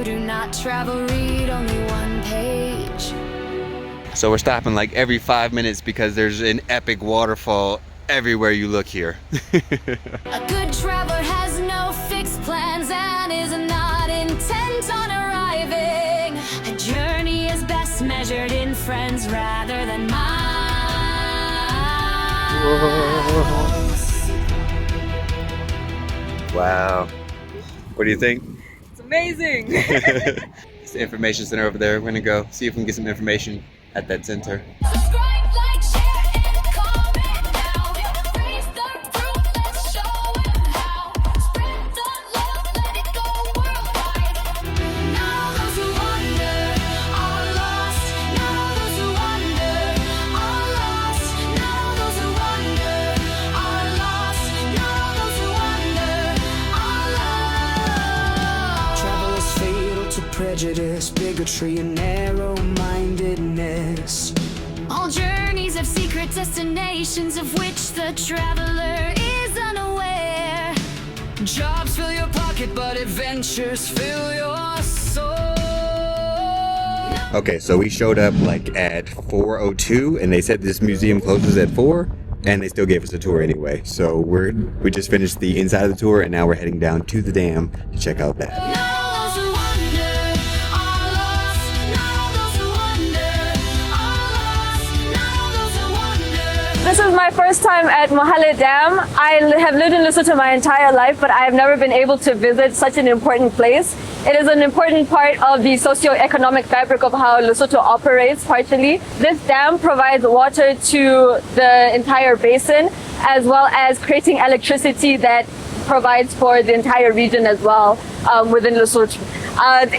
you do not travel, read only one page. So we're stopping like every 5 minutes because there's an epic waterfall everywhere you look here. A good traveler has no fixed plans and is not intent on arriving. A journey is best measured in friends rather than miles. Wow. What do you think? It's amazing. It's the information center over there. We're gonna go see if we can get some information at that center. Subscribe, like, share, and comment now. Raise the roof, let's show 'em how. Spread the love, let it go worldwide. Now those who wander are lost. Now those who wander are lost. Now those who wander are lost. Now those who wander are lost. Travel is fatal to prejudice, bigotry, and narrow-mindedness. All journeys have secret destinations of which the traveler is unaware. Jobs fill your pocket, but adventures fill your soul. Okay, so we showed up like at 4:02 and they said this museum closes at 4 and they still gave us a tour anyway. So we just finished the inside of the tour and now we're heading down to the dam to check out that. This is my first time at Mohale Dam. I have lived in Lesotho my entire life, but I have never been able to visit such an important place. It is an important part of the socio-economic fabric of how Lesotho operates partially. This dam provides water to the entire basin, as well as creating electricity that provides for the entire region as well within Lesotho.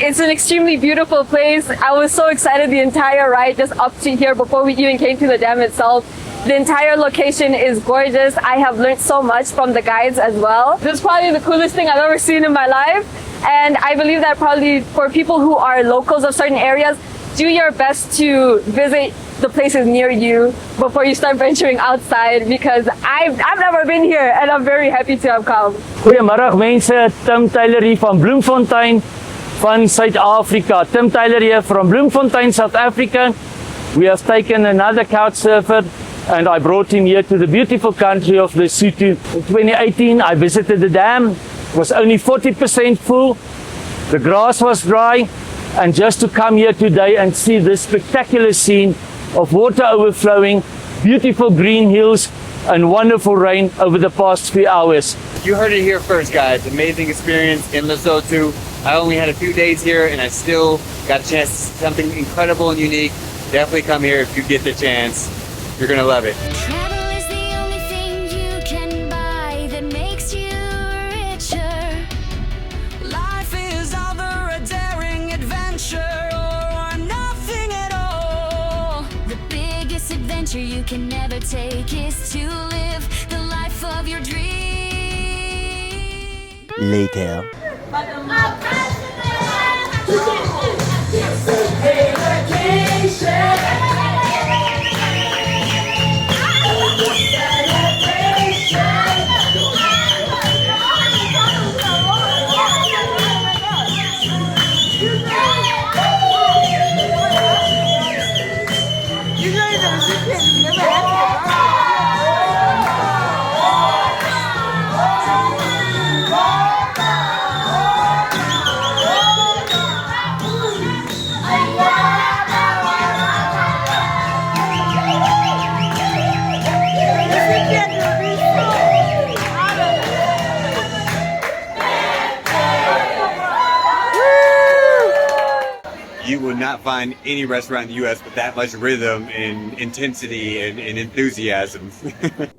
It's an extremely beautiful place. I was so excited the entire ride just up to here before we even came to the dam itself. The entire location is gorgeous. I have learned so much from the guides as well. This is probably the coolest thing I've ever seen in my life. And I believe that probably for people who are locals of certain areas, do your best to visit the places near you before you start venturing outside, because I've never been here and I'm very happy to have come. Goeiemiddag mense, Tim Taylor hier van Bloemfontein van Suid-Afrika. Tim Taylor here from Bloemfontein, South Africa. We have taken another couchsurfer and I brought him here to the beautiful country of Lesotho. In 2018, I visited the dam. It was only 40% full. The grass was dry. And just to come here today and see this spectacular scene of water overflowing, beautiful green hills, and wonderful rain over the past few hours. You heard it here first, guys. Amazing experience in Lesotho. I only had a few days here and I still got a chance to see something incredible and unique. Definitely come here if you get the chance. You're gonna love it. Travel is the only thing you can buy that makes you richer. Life is either a daring adventure or nothing at all. The biggest adventure you can never take is to live the life of your dreams. Later. You will not find any restaurant in the U.S. with that much rhythm and intensity and enthusiasm.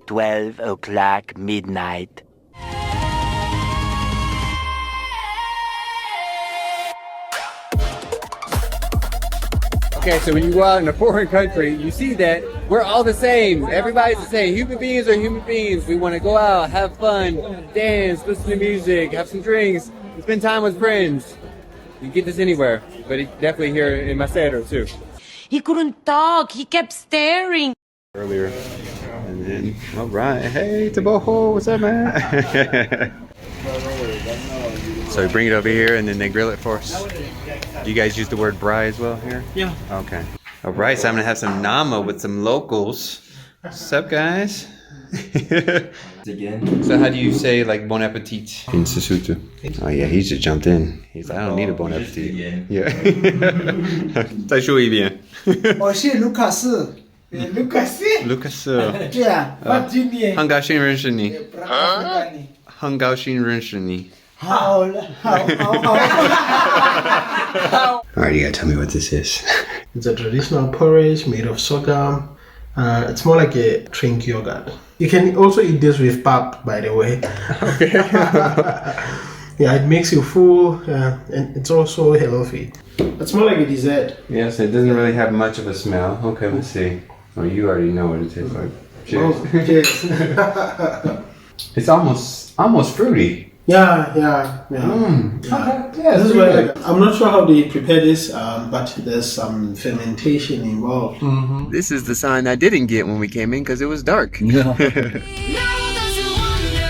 12 o'clock midnight. Okay, so when you go out in a foreign country, you see that we're all the same. Everybody's the same. Human beings are human beings. We want to go out, have fun, dance, listen to music, have some drinks, spend time with friends. You can get this anywhere, but definitely here in Maseru too. He couldn't talk. He kept staring. Earlier. And then, all right. Hey, Teboho, what's up, man? So we bring it over here and then they grill it for us. Do you guys use the word braai as well here? Yeah. Okay. All right, so I'm gonna have some nama with some locals. What's up, guys? Again. So how do you say like bon appetit in Sesotho? Oh yeah, he just jumped in. He's like, I don't need a bon appetit. Yeah. 再说一遍。我是卢卡斯，卢卡斯， Lucas， 对啊，我今年很高兴认识你，不让我干你，很高兴认识你。好了，好。 Alright, you gotta tell me what this is. It's a traditional porridge made of sorghum. It's more like a drink yogurt. You can also eat this with pap, by the way. Okay. Yeah, it makes you full, and it's also healthy. It's more like a dessert. Yes, it doesn't really have much of a smell. Okay, let's see. Oh, you already know what it tastes like. Cheers. Oh, cheers. It's almost fruity. Yeah. Okay. Yeah, This is where I'm not sure how they prepare this, but there's some fermentation involved. This is the sign I didn't get when we came in because it was dark. Now those who wander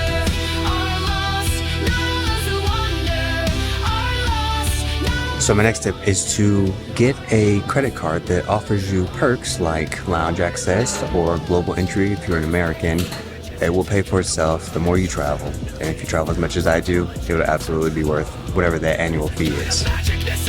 are lost. Now those who wander are lost. So my next tip is to get a credit card that offers you perks like lounge access or global entry if you're an American. It will pay for itself the more you travel. And if you travel as much as I do, it will absolutely be worth whatever that annual fee is. Magic, this